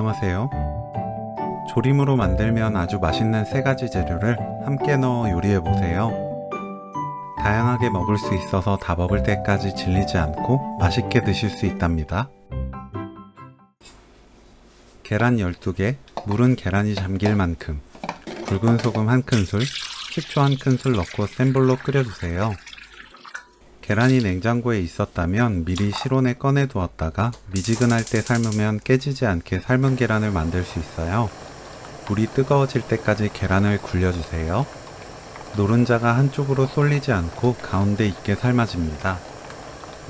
안녕하세요. 조림으로 만들면 아주 맛있는 3가지 재료를 함께 넣어 요리해보세요. 다양하게 먹을 수 있어서 다 먹을 때까지 질리지 않고 맛있게 드실 수 있답니다. 계란 12개, 물은 계란이 잠길 만큼, 굵은 소금 1큰술, 식초 1큰술 넣고 센 불로 끓여주세요. 계란이 냉장고에 있었다면 미리 실온에 꺼내 두었다가 미지근할 때 삶으면 깨지지 않게 삶은 계란을 만들 수 있어요. 물이 뜨거워질 때까지 계란을 굴려주세요. 노른자가 한쪽으로 쏠리지 않고 가운데 있게 삶아집니다.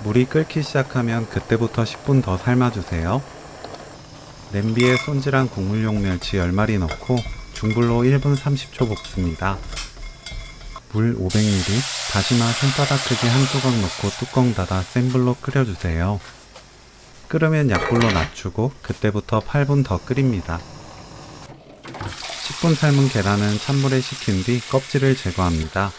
물이 끓기 시작하면 그때부터 10분 더 삶아주세요. 냄비에 손질한 국물용 멸치 10마리 넣고 중불로 1분 30초 볶습니다. 물 500ml, 다시마 손바닥 크기 한 조각 넣고 뚜껑 닫아 센 불로 끓여주세요. 끓으면 약불로 낮추고 그때부터 8분 더 끓입니다. 10분 삶은 계란은 찬물에 식힌 뒤 껍질을 제거합니다.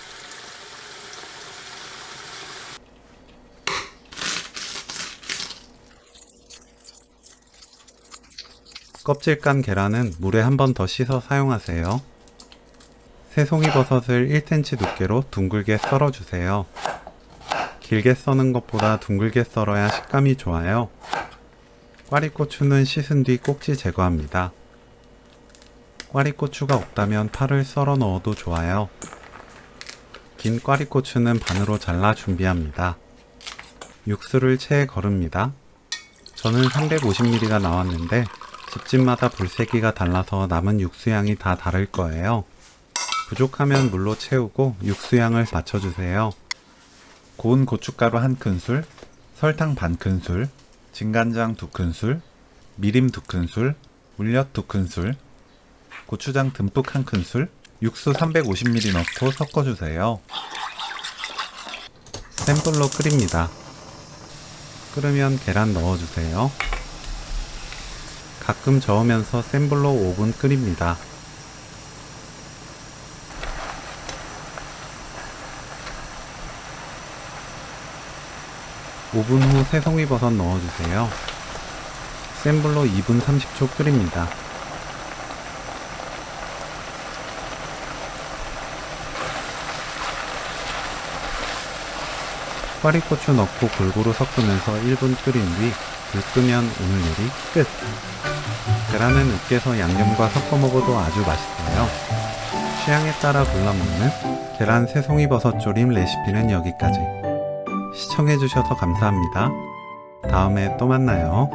껍질 깐 계란은 물에 한 번 더 씻어 사용하세요. 새송이버섯을 1cm 두께로 둥글게 썰어주세요. 길게 써는 것보다 둥글게 썰어야 식감이 좋아요. 꽈리고추는 씻은 뒤 꼭지 제거합니다. 꽈리고추가 없다면 파를 썰어 넣어도 좋아요. 긴 꽈리고추는 반으로 잘라 준비합니다. 육수를 체에 거릅니다. 저는 350ml가 나왔는데 집집마다 불세기가 달라서 남은 육수양이 다 다를 거예요. 부족하면 물로 채우고 육수양을 맞춰주세요. 고운 고춧가루 1큰술, 설탕 반큰술, 진간장 2큰술, 미림 2큰술, 물엿 2큰술, 고추장 듬뿍 1큰술, 육수 350ml 넣고 섞어주세요. 센 불로 끓입니다. 끓으면 계란 넣어주세요. 가끔 저으면서 센 불로 5분 끓입니다. 5분 후 새송이버섯 넣어주세요. 센 불로 2분 30초 끓입니다. 꽈리고추 넣고 골고루 섞으면서 1분 끓인 뒤 불 끄면 오늘 요리 끝! 계란은 으깨서 양념과 섞어 먹어도 아주 맛있어요. 취향에 따라 골라 먹는 계란 새송이버섯 조림 레시피는 여기까지. 시청해주셔서 감사합니다. 다음에 또 만나요.